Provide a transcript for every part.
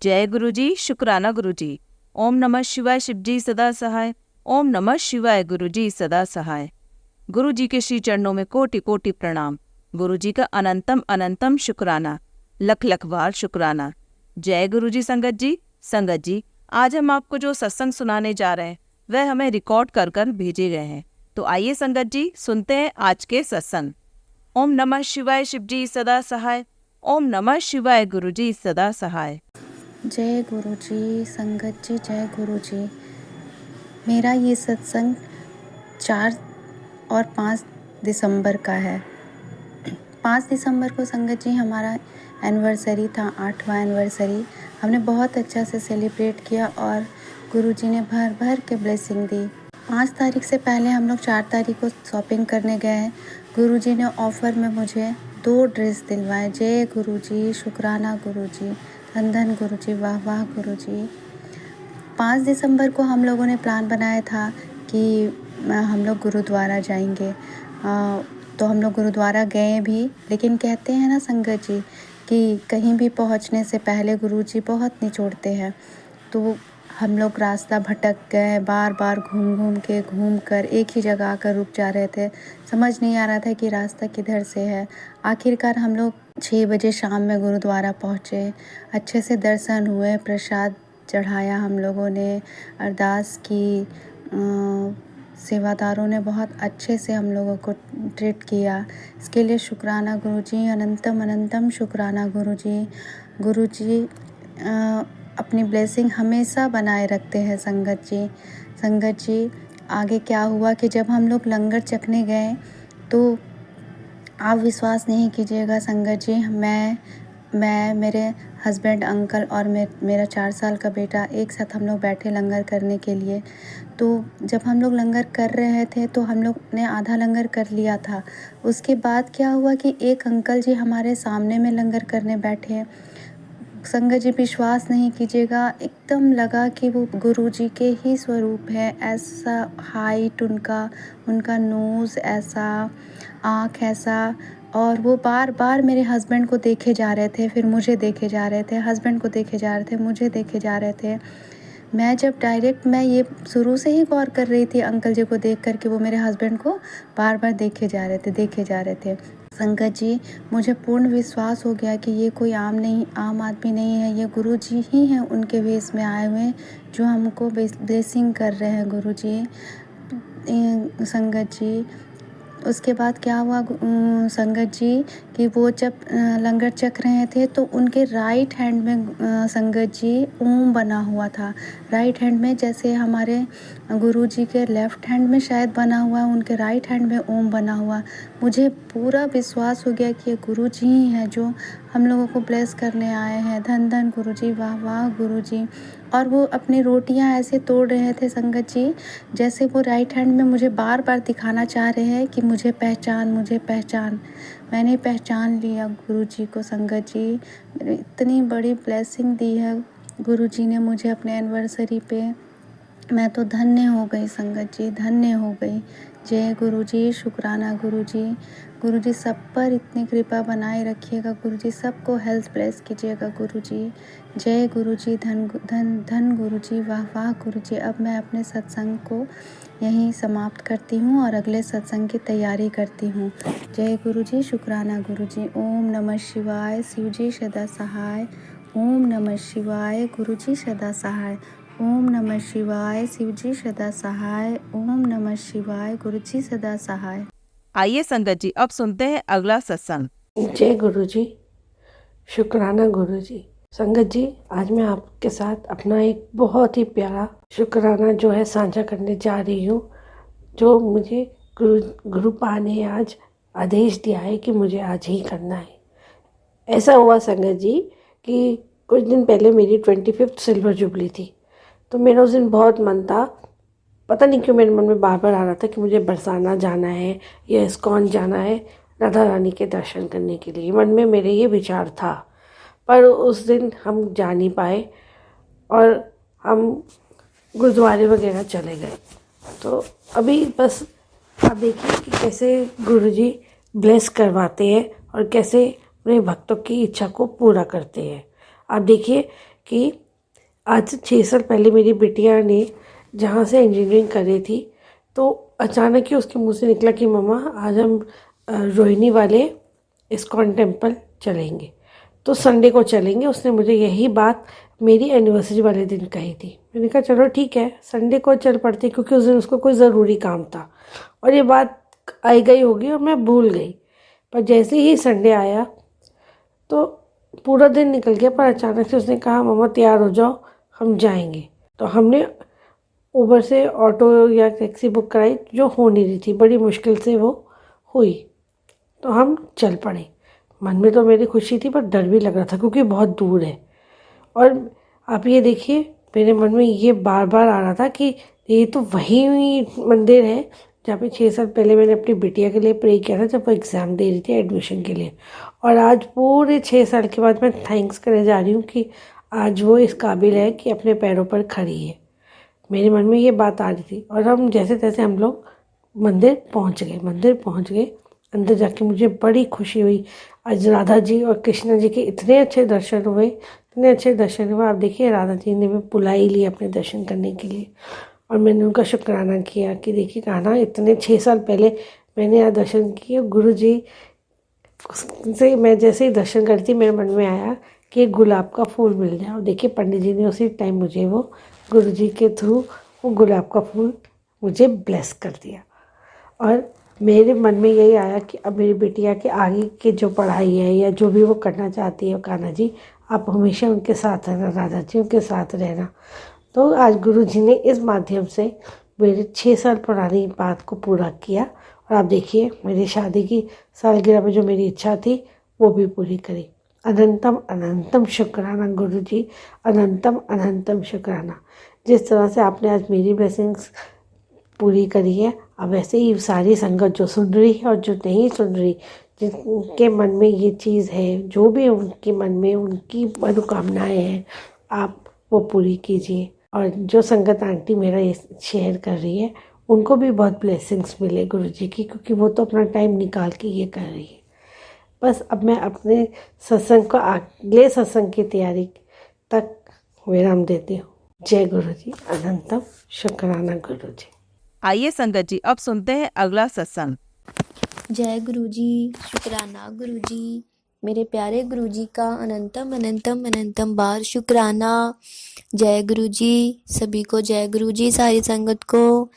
जय गुरु जी, शुक्राना गुरु जी। ओम नमः शिवाय, शिव जी सदा सहाय। ओम नमः शिवाय, गुरु जी सदा सहाय। गुरु जी के श्री चरणों में कोटि कोटि प्रणाम। गुरु जी का अनंतम अनंतम शुक्राना, लख लख बार शुक्राना। जय गुरु जी। संगत जी, आज हम आपको जो सत्संग सुनाने जा रहे हैं वह हमें रिकॉर्ड कर कर भेजे गए हैं। तो आइए संगत जी, सुनते हैं आज के सत्संग। ओम नमः शिवाय, शिव जी सदा सहाय। ओम नमः शिवाय, गुरु जी सदा सहाय। जय गुरु जी। संगत जी, जय गुरु जी। मेरा ये सत्संग 4 और 5 दिसंबर का है। 5 दिसंबर को संगत जी हमारा एनिवर्सरी था, 8वां एनिवर्सरी। हमने बहुत अच्छा से सेलिब्रेट किया और गुरु जी ने भर भर के ब्लेसिंग दी। 5 तारीख से पहले हम लोग 4 तारीख को शॉपिंग करने गए हैं। गुरु जी ने ऑफ़र में मुझे 2 ड्रेस दिलवाए। जय गुरु जी, शुक्राना गुरु जी, धन धन गुरु जी, वाह वाह गुरु जी। 5 दिसंबर को हम लोगों ने प्लान बनाया था कि हम लोग गुरुद्वारा जाएंगे। तो हम लोग गुरुद्वारा गए भी, लेकिन कहते हैं ना संगत जी कि कहीं भी पहुंचने से पहले गुरु जी बहुत निचोड़ते हैं। तो हम लोग रास्ता भटक गए, बार बार घूम कर एक ही जगह आकर रुक जा रहे थे। समझ नहीं आ रहा था कि रास्ता किधर से है। आखिरकार हम लोग 6 बजे शाम में गुरुद्वारा पहुँचे। अच्छे से दर्शन हुए, प्रसाद चढ़ाया हम लोगों ने, अरदास की। सेवादारों ने बहुत अच्छे से हम लोगों को ट्रीट किया। इसके लिए शुक्राना गुरु जी, अनंतम अनंतम शुक्राना गुरु जी। गुरु जी अपनी ब्लेसिंग हमेशा बनाए रखते हैं संगत जी। आगे क्या हुआ कि जब हम लोग लंगर चखने गए तो आप विश्वास नहीं कीजिएगा संगत जी, मैं मेरे हस्बैंड, अंकल और मेरा 4 साल का बेटा एक साथ हम लोग बैठे लंगर करने के लिए। तो जब हम लोग लंगर कर रहे थे तो हम लोग ने आधा लंगर कर लिया था। उसके बाद क्या हुआ कि एक अंकल जी हमारे सामने में लंगर करने बैठे। संगत जी विश्वास नहीं कीजिएगा, एकदम लगा कि वो गुरु जी के ही स्वरूप है। ऐसा हाइट उनका नोज़ ऐसा, आँख ऐसा, और वो बार बार मेरे हस्बैंड को देखे जा रहे थे, फिर मुझे देखे जा रहे थे, हस्बैंड को देखे जा रहे थे, मुझे देखे जा रहे थे। मैं ये शुरू से ही गौर कर रही थी अंकल जी को देख कर कि वो मेरे हस्बैंड को बार बार देखे जा रहे थे। संगत जी, मुझे पूर्ण विश्वास हो गया कि ये कोई आम आदमी नहीं है, ये गुरु जी ही हैं उनके वेश में आए हुए, जो हमको ब्लेसिंग कर रहे हैं गुरु जी। संगत जी, उसके बाद क्या हुआ संगत जी कि वो जब लंगर चख रहे थे तो उनके राइट हैंड में संगत जी ओम बना हुआ था। राइट हैंड में, जैसे हमारे गुरु जी के लेफ़्ट हैंड में शायद बना हुआ, उनके राइट हैंड में ओम बना हुआ। मुझे पूरा विश्वास हो गया कि ये गुरु जी ही हैं जो हम लोगों को ब्लेस करने आए हैं। धन धन गुरु जी, वाह वाह गुरु जी। और वो अपनी रोटियां ऐसे तोड़ रहे थे संगत जी, जैसे वो राइट हैंड में मुझे बार बार दिखाना चाह रहे हैं कि मुझे पहचान। मैंने पहचान लिया गुरु जी को संगत जी। इतनी बड़ी ब्लेसिंग दी है गुरु जी ने मुझे अपने एनिवर्सरी पे। मैं तो धन्य हो गई संगत जी, धन्य हो गई। जय गुरु जी, शुक्राना गुरु जी। गुरु जी सब पर इतनी कृपा बनाए रखिएगा गुरु जी, सबको हेल्थ ब्लेस कीजिएगा गुरु जी। जय गुरु जी, धन धन धन गुरु जी, वाह वाह गुरु जी। अब मैं अपने सत्संग को यहीं समाप्त करती हूँ और अगले सत्संग की तैयारी करती हूँ। जय गुरु जी, शुक्राना गुरु जी। ओम नमः शिवाय, शिव जी सदा सहाय। ओम नमः शिवाय, गुरु जी सदा सहाय। ओम नमः शिवाय, शिव जी सदा सहाय। ओम नमः शिवाय, गुरु जी सदा सहाय। आइए संगत जी, अब सुनते हैं अगला सत्संग। जय गुरु जी, शुक्राना गुरु जी। संगत जी, आज मैं आपके साथ अपना एक बहुत ही प्यारा शुक्राना जो है साझा करने जा रही हूँ, जो मुझे गुरुपा ने आज आदेश दिया है कि मुझे आज ही करना है। ऐसा हुआ संगत जी कि कुछ दिन पहले मेरी 25th सिल्वर जुबली थी, तो मेरा उस दिन बहुत मन था। पता नहीं क्यों मेरे मन में बार बार आ रहा था कि मुझे बरसाना जाना है या इस्कॉन जाना है राधा रानी के दर्शन करने के लिए। मन में मेरे ये विचार था, पर उस दिन हम जा नहीं पाए और हम गुरुद्वारे वगैरह चले गए। तो अभी बस आप देखिए कि कैसे गुरुजी ब्लेस करवाते हैं और कैसे अपने भक्तों की इच्छा को पूरा करते हैं। आप देखिए कि आज से 6 साल पहले मेरी बिटिया ने जहाँ से इंजीनियरिंग करी थी, तो अचानक ही उसके मुंह से निकला कि मम्मा आज हम रोहिणी वाले इस्कॉन टेम्पल चलेंगे, तो संडे को चलेंगे। उसने मुझे यही बात मेरी एनिवर्सरी वाले दिन कही थी। मैंने कहा चलो ठीक है, संडे को चल पड़ते, क्योंकि उस दिन उसको कोई ज़रूरी काम था और ये बात आई गई होगी और मैं भूल गई। पर जैसे ही संडे आया तो पूरा दिन निकल गया, पर अचानक से उसने कहा मम्मा तैयार हो जाओ, हम जाएंगे। तो हमने उबर से ऑटो या टैक्सी बुक कराई, जो हो नहीं रही थी, बड़ी मुश्किल से वो हुई। तो हम चल पड़े। मन में तो मेरी खुशी थी, पर डर भी लग रहा था क्योंकि बहुत दूर है। और आप ये देखिए, मेरे मन में ये बार बार आ रहा था कि ये तो वही मंदिर है जहाँ पे 6 साल पहले मैंने अपनी बिटिया के लिए प्रे किया था, जब वो एग्ज़ाम दे रही थी एडमिशन के लिए। और आज पूरे 6 साल के बाद मैं थैंक्स करने जा रही हूँ कि आज वो इस काबिल है कि अपने पैरों पर खड़ी है। मेरे मन में ये बात आ रही थी। और हम जैसे तैसे हम लोग मंदिर पहुँच गए। अंदर जाके मुझे बड़ी खुशी हुई। आज राधा जी और कृष्णा जी के इतने अच्छे दर्शन हुए। आप देखिए, राधा जी ने भी बुला ही लिया अपने दर्शन करने के लिए, और मैंने उनका शुक्राना किया कि देखिए कहा इतने 6 साल पहले मैंने यहाँ दर्शन किए। गुरु जी से मैं जैसे ही दर्शन करती, मेरे मन में आया कि गुलाब का फूल मिल जाए। और देखिए पंडित जी ने उसी टाइम मुझे वो गुरु जी के थ्रू वो गुलाब का फूल मुझे ब्लेस कर दिया। और मेरे मन में यही आया कि अब मेरी बिटिया के आगे की जो पढ़ाई है या जो भी वो करना चाहती है, कान्हा जी आप हमेशा उनके साथ रहना, राधा जी उनके साथ रहना। तो आज गुरु जी ने इस माध्यम से मेरे 6 साल पुरानी बात को पूरा किया। और आप देखिए, मेरी शादी की सालगिरह में जो मेरी इच्छा थी वो भी पूरी करी। अनंतम अनंतम शुक्राना गुरु जी, अनंतम अनंतम शुक्राना। जिस तरह से आपने आज मेरी ब्लेसिंग्स पूरी करी है, अब वैसे ही सारी संगत जो सुन रही है और जो नहीं सुन रही, जिनके मन में ये चीज़ है, जो भी उनके मन में उनकी मनोकामनाएं हैं, आप वो पूरी कीजिए। और जो संगत आंटी मेरा ये शेयर कर रही है, उनको भी बहुत ब्लेसिंग्स मिले गुरु जी की, क्योंकि वो तो अपना टाइम निकाल के ये कर रही है। बस अब मैं अपने सत्संग को अगले सत्संग की तैयारी तक विराम देती हूँ। जय गुरु जी, अनंतम शुक्राना गुरु जी। आइए संगत जी, अब सुनते हैं अगला सत्संग। जय गुरु जी, शुक्राना गुरु जी। मेरे प्यारे गुरु जी का अनंतम अनंतम अनंतम बार शुक्राना। जय गुरु जी, सभी को जय गुरु जी, सारी संगत को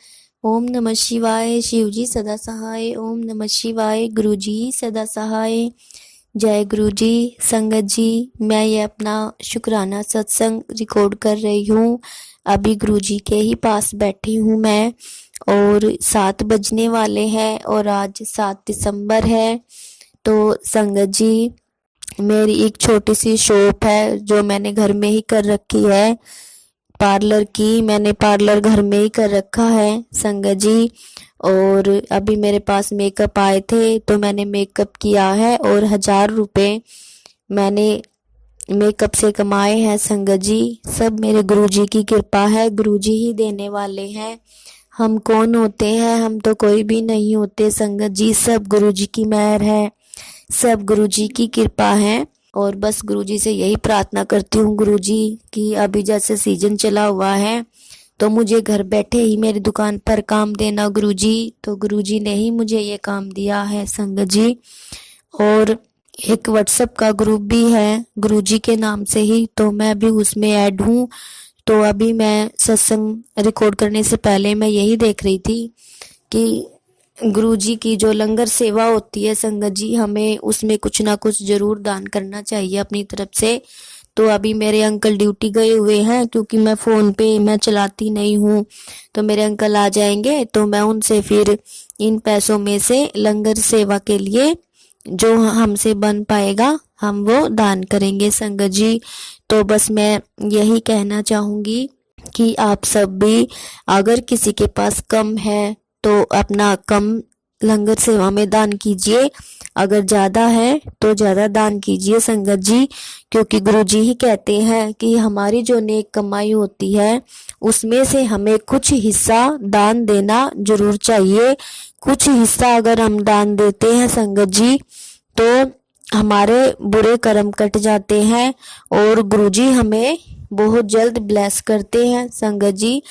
ओम नमः शिवाय। शिव जी सदा सहाय, ओम नमः शिवाय। गुरु जी सदा सहाय। जय गुरु जी। संगत जी, मैं ये अपना शुक्राना सत्संग रिकॉर्ड कर रही हूँ। अभी गुरु जी के ही पास बैठी हूँ मैं, और 7 बजने वाले हैं और आज 7 दिसंबर है। तो संगत जी, मेरी एक छोटी सी शॉप है जो मैंने घर में ही कर रखी है, पार्लर की। मैंने पार्लर घर में ही कर रखा है संगत जी। और अभी मेरे पास मेकअप आए थे तो मैंने मेकअप किया है, और 1000 रुपये मैंने मेकअप से कमाए हैं संगत जी। सब मेरे गुरुजी की कृपा है, गुरुजी ही देने वाले हैं। हम कौन होते हैं, हम तो कोई भी नहीं होते संगत जी, सब गुरुजी की मेहर है, सब गुरुजी की कृपा है। और बस गुरुजी से यही प्रार्थना करती हूँ गुरुजी कि अभी जैसे सीजन चला हुआ है तो मुझे घर बैठे ही मेरी दुकान पर काम देना गुरुजी। तो गुरुजी ने ही मुझे ये काम दिया है संगत जी। और एक व्हाट्सएप का ग्रुप भी है गुरुजी के नाम से ही, तो मैं भी उसमें ऐड हूँ। तो अभी मैं सत्संग रिकॉर्ड करने से पहले मैं यही देख रही थी कि गुरुजी की जो लंगर सेवा होती है संगत जी, हमें उसमें कुछ ना कुछ जरूर दान करना चाहिए अपनी तरफ से। तो अभी मेरे अंकल ड्यूटी गए हुए हैं, क्योंकि मैं फ़ोन पे मैं चलाती नहीं हूँ, तो मेरे अंकल आ जाएंगे तो मैं उनसे फिर इन पैसों में से लंगर सेवा के लिए जो हमसे बन पाएगा हम वो दान करेंगे संगत जी। तो बस मैं यही कहना चाहूँगी कि आप सब भी अगर किसी के पास कम है तो अपना कम लंगर सेवा में दान कीजिए, अगर ज़्यादा है तो ज़्यादा दान कीजिए संगत जी। क्योंकि गुरुजी ही कहते हैं कि हमारी जो नेक कमाई होती है उसमें से हमें कुछ हिस्सा दान देना जरूर चाहिए। कुछ हिस्सा अगर हम दान देते हैं संगत जी तो हमारे बुरे कर्म कट जाते हैं और गुरुजी हमें बहुत जल्द ब्लेस करते हैं। संगत जी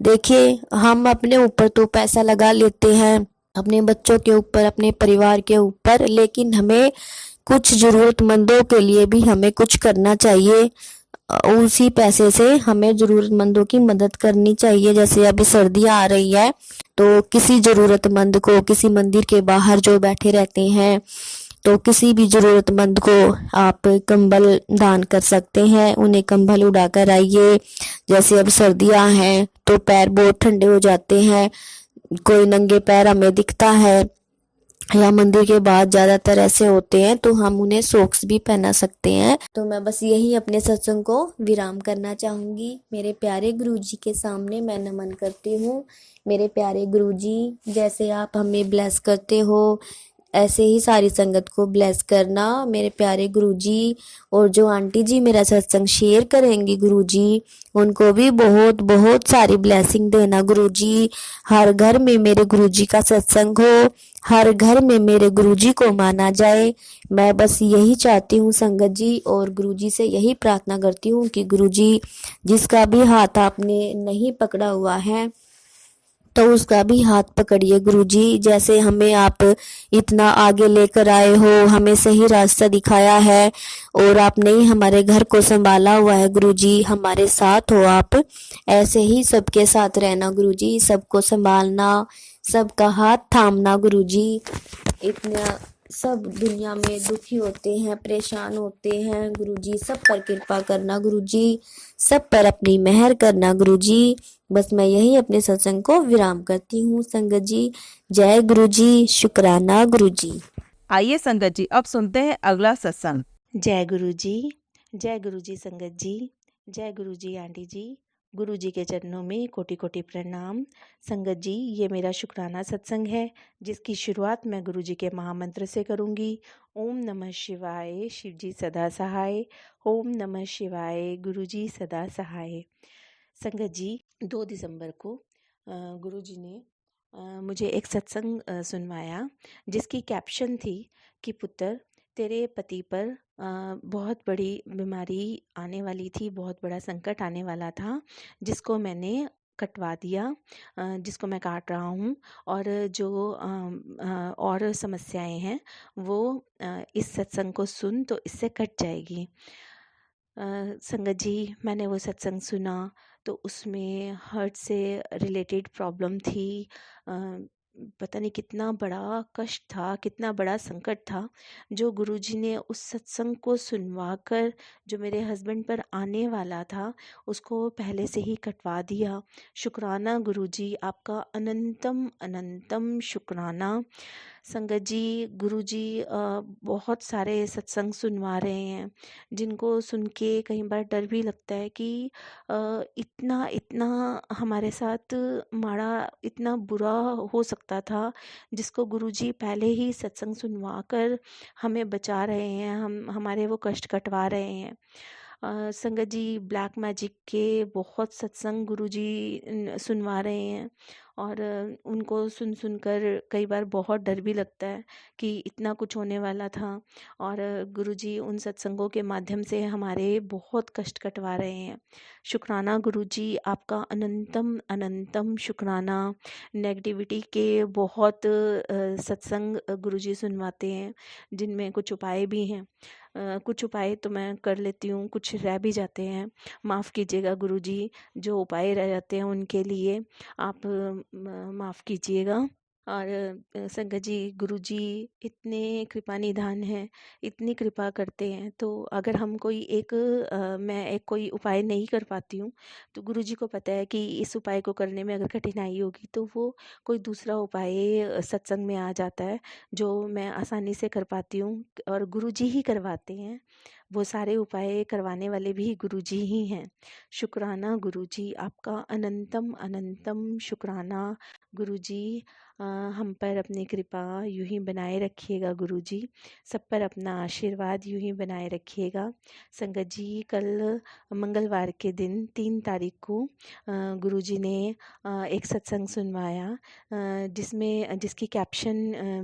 देखिए, हम अपने ऊपर तो पैसा लगा लेते हैं, अपने बच्चों के ऊपर, अपने परिवार के ऊपर, लेकिन हमें कुछ ज़रूरतमंदों के लिए भी हमें कुछ करना चाहिए। उसी पैसे से हमें ज़रूरतमंदों की मदद करनी चाहिए। जैसे अभी सर्दियाँ आ रही है, तो किसी ज़रूरतमंद को, किसी मंदिर के बाहर जो बैठे रहते हैं, तो किसी भी ज़रूरतमंद को आप कंबल दान कर सकते हैं, उन्हें कंबल उड़ा कर आइए। जैसे अब सर्दियाँ हैं तो पैर बहुत ठंडे हो जाते हैं, कोई नंगे पैर हमें दिखता है, या मंदिर के बाद ज़्यादातर ऐसे होते हैं, तो हम उन्हें सॉक्स भी पहना सकते हैं। तो मैं बस यही अपने सत्संग को विराम करना चाहूँगी। मेरे प्यारे गुरुजी के सामने मैं नमन करती हूँ। मेरे प्यारे गुरुजी, जैसे आप हमें ब्लेस करते हो, ऐसे ही सारी संगत को ब्लेस करना मेरे प्यारे गुरुजी। और जो आंटी जी मेरा सत्संग शेयर करेंगी गुरुजी, उनको भी बहुत बहुत सारी ब्लेसिंग देना गुरुजी। हर घर में मेरे गुरुजी का सत्संग हो, हर घर में मेरे गुरुजी को माना जाए। मैं बस यही चाहती हूँ संगत जी, और गुरुजी से यही प्रार्थना करती हूँ कि गुरुजी, जिसका भी हाथ आपने नहीं पकड़ा हुआ है, तो उसका भी हाथ पकड़िए गुरुजी। जैसे हमें आप इतना आगे लेकर आए हो, हमें सही रास्ता दिखाया है, और आपने ही हमारे घर को संभाला हुआ है गुरुजी, हमारे साथ हो आप। ऐसे ही सबके साथ रहना गुरुजी, सबको संभालना, सबका हाथ थामना गुरुजी। इतना सब दुनिया में दुखी होते हैं, परेशान होते हैं गुरुजी, सब पर कृपा करना गुरुजी, सब पर अपनी मेहर करना गुरुजी। बस मैं यही अपने सत्संग को विराम करती हूँ संगत जी। जय गुरुजी, शुक्राना गुरुजी। आइए संगत जी, अब सुनते हैं अगला सत्संग। जय गुरु जी संगत जी, जय गुरु जी आंटी जी। गुरु जी के चरणों में कोटि कोटि प्रणाम। संगत जी, ये मेरा शुक्राना सत्संग है, जिसकी शुरुआत मैं गुरु जी के महामंत्र से करूँगी। ओम नमः शिवाय, शिव जी सदा सहाय। ओम नमः शिवाय, गुरु जी सदा सहाय। संगत जी, 2 दिसंबर को गुरु जी ने मुझे एक सत्संग सुनवाया, जिसकी कैप्शन थी कि पुत्र, तेरे पति पर बहुत बड़ी बीमारी आने वाली थी, बहुत बड़ा संकट आने वाला था, जिसको मैंने कटवा दिया, जिसको मैं काट रहा हूँ। और जो और समस्याएं हैं वो इस सत्संग को सुन तो इससे कट जाएगी। संगत जी, मैंने वो सत्संग सुना तो उसमें हार्ट से रिलेटेड प्रॉब्लम थी। पता नहीं कितना बड़ा कष्ट था, कितना बड़ा संकट था, जो गुरुजी ने उस सत्संग को सुनवा कर जो मेरे हस्बैंड पर आने वाला था, उसको पहले से ही कटवा दिया। शुक्राना गुरुजी, आपका अनंतम अनंतम शुक्राना। संगत जी, गुरुजी बहुत सारे सत्संग सुनवा रहे हैं, जिनको सुन के कई बार डर भी लगता है कि इतना इतना हमारे साथ माड़ा, इतना बुरा हो सकता था, जिसको गुरुजी पहले ही सत्संग सुनवा कर हमें बचा रहे हैं, हमारे वो कष्ट कटवा रहे हैं। संगत जी, ब्लैक मैजिक के बहुत सत्संग गुरुजी सुनवा रहे हैं, और उनको सुन सुनकर कई बार बहुत डर भी लगता है कि इतना कुछ होने वाला था। और गुरुजी उन सत्संगों के माध्यम से हमारे बहुत कष्ट कटवा रहे हैं। शुक्राना गुरुजी, आपका अनंतम अनंतम शुक्राना। नेगेटिविटी के बहुत सत्संग गुरुजी सुनवाते हैं, जिनमें कुछ उपाय भी हैं। कुछ उपाय तो मैं कर लेती हूँ, कुछ रह भी जाते हैं, माफ़ कीजिएगा गुरुजी। जो उपाय रह जाते हैं उनके लिए आप माफ़ कीजिएगा। और संगत जी, गुरुजी इतने कृपा निधान हैं, इतनी कृपा करते हैं, तो अगर हम कोई मैं एक कोई उपाय नहीं कर पाती हूँ, तो गुरुजी को पता है कि इस उपाय को करने में अगर कठिनाई होगी, तो वो कोई दूसरा उपाय सत्संग में आ जाता है, जो मैं आसानी से कर पाती हूँ, और गुरुजी ही करवाते हैं। वो सारे उपाय करवाने वाले भी गुरुजी ही हैं। शुक्राना गुरुजी, आपका अनंतम अनंतम शुक्राना। गुरुजी, हम पर अपनी कृपा यूं ही बनाए रखिएगा गुरुजी, सब पर अपना आशीर्वाद यूं ही बनाए रखिएगा। संगत जी, कल मंगलवार के दिन 3 तारीख को गुरुजी ने एक सत्संग सुनवाया, जिसकी कैप्शन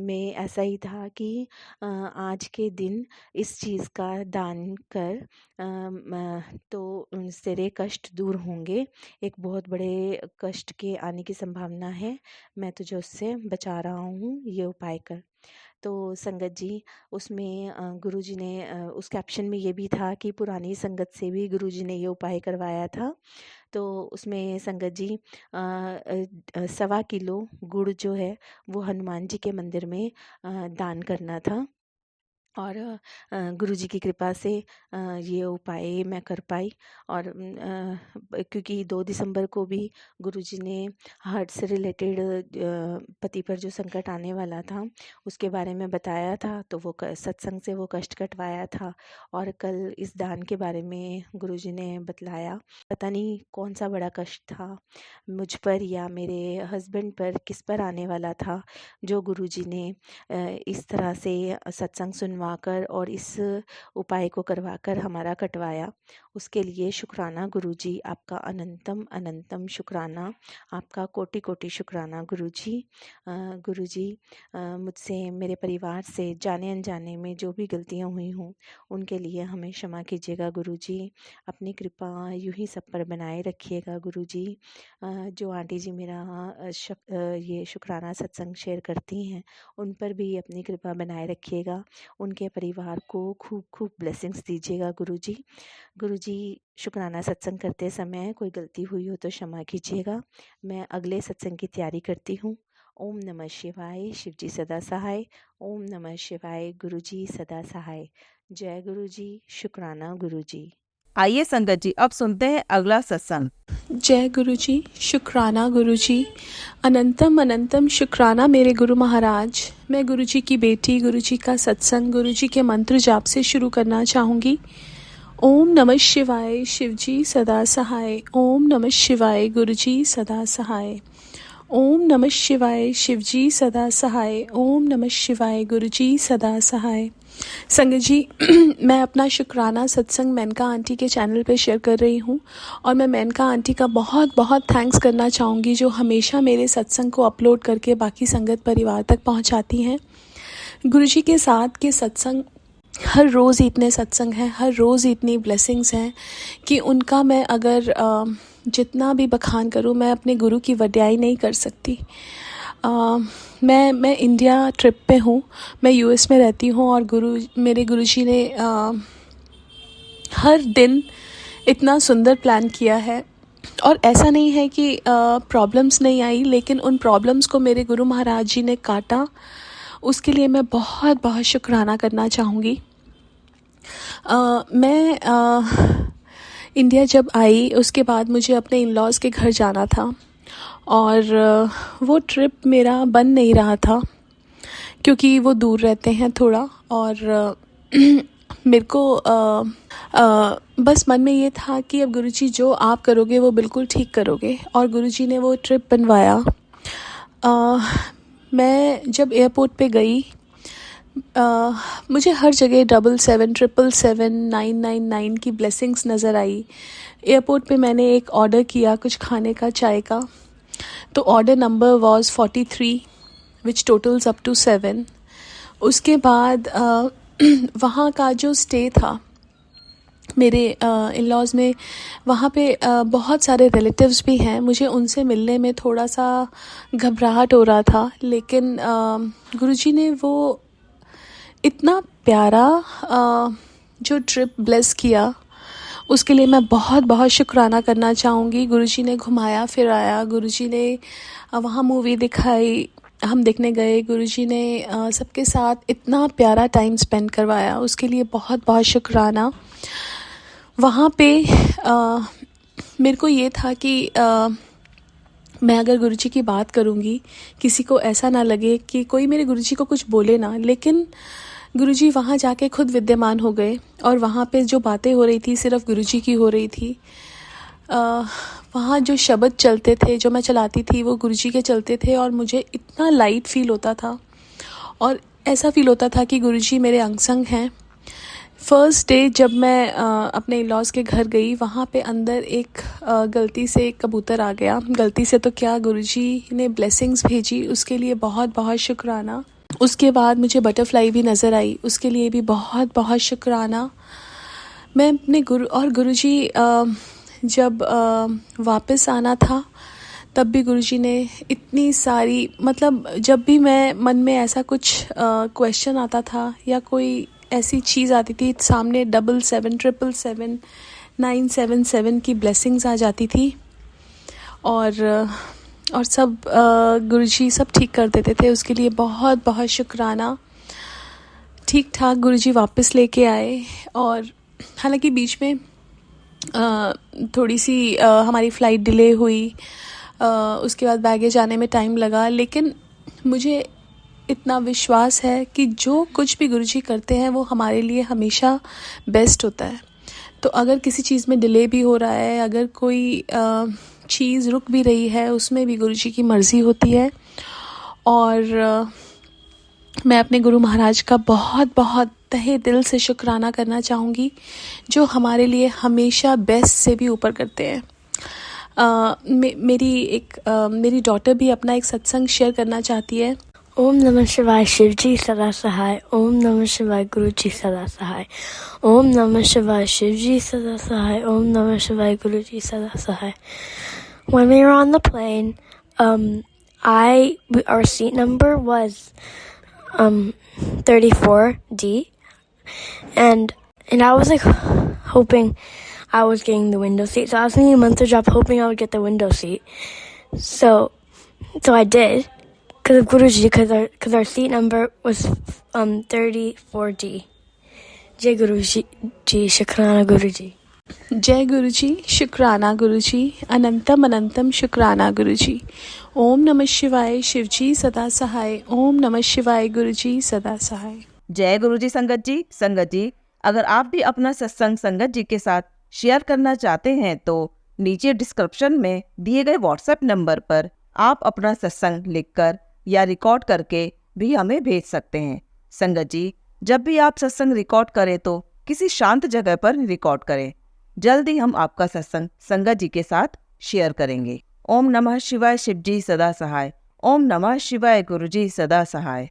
में ऐसा ही था कि आज के दिन इस चीज़ का दान मानकर तो तेरे कष्ट दूर होंगे। एक बहुत बड़े कष्ट के आने की संभावना है, मैं तुझे उससे बचा रहा हूँ, ये उपाय कर। तो संगत जी उसमें गुरुजी ने उस कैप्शन में ये भी था कि पुरानी संगत से भी गुरुजी ने ये उपाय करवाया था। तो उसमें संगत जी 1.25 किलो गुड़ जो है वो हनुमान जी के मंदिर में दान करना था। और गुरुजी की कृपा से ये उपाय मैं कर पाई। और क्योंकि 2 दिसंबर को भी गुरुजी ने हार्ट से रिलेटेड पति पर जो संकट आने वाला था उसके बारे में बताया था, तो वो सत्संग से वो कष्ट कटवाया था। और कल इस दान के बारे में गुरुजी ने बतलाया। पता नहीं कौन सा बड़ा कष्ट था मुझ पर या मेरे हस्बैंड पर, किस पर आने वाला था, जो गुरुजी ने इस तरह से सत्संग सुनवाकर और इस उपाय को करवाकर हमारा कटवाया। उसके लिए शुक्राना गुरुजी, आपका अनंतम अनंतम शुक्राना, आपका कोटि कोटि शुक्राना गुरुजी। गुरुजी मुझसे, मेरे परिवार से जाने अनजाने में जो भी गलतियाँ हुई हों उनके लिए हमें क्षमा कीजिएगा गुरुजी। अपनी कृपा यूं ही सब पर बनाए रखिएगा गुरुजी। जो आंटी जी मेरा ये शुक्राना सत्संग शेयर करती हैं उन पर भी अपनी कृपा बनाए रखिएगा। उनके परिवार को खूब खूब ब्लेसिंग्स दीजिएगा गुरुजी। गुरुजी शुक्राना सत्संग करते समय कोई गलती हुई हो तो क्षमा कीजिएगा। मैं अगले सत्संग की तैयारी करती हूँ। ओम नमः शिवाय, शिवजी सदा सहाय। ओम नमः शिवाय, गुरुजी सदा सहाय। जय गुरुजी, शुक्राना गुरुजी। आइए संगत जी अब सुनते हैं अगला सत्संग। जय गुरुजी, शुक्राना गुरुजी, अनंतम अनंतम शुक्राना मेरे गुरु महाराज। मैं गुरुजी की बेटी, गुरुजी का सत्संग, गुरुजी के मंत्र जाप से शुरू करना चाहूँगी। ओम नमः शिवाय, शिवजी सदा सहाय। ओम नमः शिवाय, गुरुजी सदा सहाय। ओम नमः शिवाय, शिवजी सदा सहाय। ओम नमः शिवाय, गुरुजी सदा सहाय। संगत जी मैं अपना शुक्राना सत्संग मेनका आंटी के चैनल पे शेयर कर रही हूँ और मैं मेनका आंटी का बहुत बहुत थैंक्स करना चाहूँगी जो हमेशा मेरे सत्संग को अपलोड करके बाकी संगत परिवार तक पहुँचाती हैं। गुरुजी के साथ के सत्संग, हर रोज़ इतने सत्संग हैं, हर रोज़ इतनी ब्लेसिंग्स हैं कि उनका मैं अगर जितना भी बखान करूँ मैं अपने गुरु की वड्याई नहीं कर सकती। मैं इंडिया ट्रिप पे हूँ, मैं यूएस में रहती हूँ और मेरे गुरुजी ने हर दिन इतना सुंदर प्लान किया है। और ऐसा नहीं है कि प्रॉब्लम्स नहीं आई, लेकिन उन प्रॉब्लम्स को मेरे गुरु महाराज जी ने काटा, उसके लिए मैं बहुत बहुत शुक्राना करना चाहूँगी। मैं इंडिया जब आई उसके बाद मुझे अपने इन लॉज़ के घर जाना था और वो ट्रिप मेरा बन नहीं रहा था क्योंकि वो दूर रहते हैं थोड़ा। और मेरे को बस मन में ये था कि अब गुरुजी जो आप करोगे वो बिल्कुल ठीक करोगे, और गुरुजी ने वो ट्रिप बनवाया। मैं जब एयरपोर्ट पे गई मुझे हर जगह 77 777 999 की ब्लेसिंग्स नज़र आई। एयरपोर्ट पे मैंने एक ऑर्डर किया कुछ खाने का, चाय का, तो order number was 43 which totals up to 7। उसके बाद वहाँ का जो स्टे था मेरे इन लॉज़ में, वहाँ पे बहुत सारे रिलेटिव्स भी हैं। मुझे उनसे मिलने में थोड़ा सा घबराहट हो रहा था, लेकिन गुरुजी ने वो इतना प्यारा जो ट्रिप ब्लेस किया उसके लिए मैं बहुत बहुत शुक्राना करना चाहूँगी। गुरुजी ने घुमाया फिराया, गुरुजी ने वहाँ मूवी दिखाई, हम देखने गए, गुरुजी ने सबके साथ इतना प्यारा टाइम स्पेंड करवाया, उसके लिए बहुत बहुत शुक्राना। वहाँ पे मेरे को ये था कि मैं अगर गुरुजी की बात करूँगी किसी को ऐसा ना लगे कि कोई मेरे गुरुजी को कुछ बोले ना, लेकिन गुरुजी वहाँ जाके खुद विद्यमान हो गए और वहाँ पे जो बातें हो रही थी सिर्फ गुरुजी की हो रही थी। वहाँ जो शब्द चलते थे जो मैं चलाती थी वो गुरुजी के चलते थे और मुझे इतना लाइट फील होता था और ऐसा फील होता था कि गुरुजी मेरे अंग संग हैं। फर्स्ट डे जब मैं अपने इन-लॉज़ के घर गई, वहाँ पे अंदर एक गलती से एक कबूतर आ गया। गलती से तो क्या, गुरुजी ने ब्लेसिंग्स भेजी, उसके लिए बहुत बहुत शुक्राना। उसके बाद मुझे बटरफ्लाई भी नज़र आई, उसके लिए भी बहुत बहुत शुक्राना। मैं अपने गुरुजी जब वापस आना था तब भी गुरुजी ने इतनी सारी, मतलब जब भी मैं मन में ऐसा कुछ क्वेश्चन आता था या कोई ऐसी चीज़ आती थी सामने, 7777 977 की ब्लेसिंग्स आ जाती थी और सब गुरुजी सब ठीक कर देते थे। उसके लिए बहुत बहुत शुक्राना। ठीक ठाक गुरुजी वापस लेके आए और हालांकि बीच में थोड़ी सी हमारी फ़्लाइट डिले हुई, उसके बाद बैगेज आने में टाइम लगा, लेकिन मुझे इतना विश्वास है कि जो कुछ भी गुरुजी करते हैं वो हमारे लिए हमेशा बेस्ट होता है। तो अगर किसी चीज़ में डिले भी हो रहा है, अगर कोई चीज़ रुक भी रही है, उसमें भी गुरुजी की मर्ज़ी होती है। और मैं अपने गुरु महाराज का बहुत बहुत तहे दिल से शुक्राना करना चाहूँगी, जो हमारे लिए हमेशा बेस्ट से भी ऊपर करते हैं। मेरी डॉटर भी अपना एक सत्संग शेयर करना चाहती है। ओम नमः शिवाय शिव जी सदा सहाय। ओम नमः शिवाय गुरु जी सदा सहाय। ओम नमः शिवाय शिव जी सदा सहाय। ओम नमः शिवाय गुरु जी सदा सहाय। When we were on the plane, our seat number was 34D, and I was like hoping I was getting the window seat. So I was thinking a month job, hoping I would get the window seat. So I did. Because of Guruji, because our seat number was 34D. Jai Guruji, Shukrana Guruji. जय गुरुजी, शुक्राना गुरुजी, अनंतम अनंतम शुक्राना गुरुजी। ओम नमः शिवाय शिवजी सदा सहाय। ओम नमः शिवाय गुरुजी सदा सहाय। जय गुरुजी। संगत जी, अगर आप भी अपना सत्संग संगत जी के साथ शेयर करना चाहते हैं तो नीचे डिस्क्रिप्शन में दिए गए व्हाट्सएप नंबर पर आप अपना सत्संग लिखकर या रिकॉर्ड करके भी हमें भेज सकते हैं। संगत जी, जब भी आप सत्संग रिकॉर्ड करें तो किसी शांत जगह पर रिकॉर्ड करें। जल्दी हम आपका सत्संग संगत जी के साथ शेयर करेंगे। ओम नमः शिवाय शिवजी सदा सहाय। ओम नमः शिवाय गुरुजी सदा सहाय।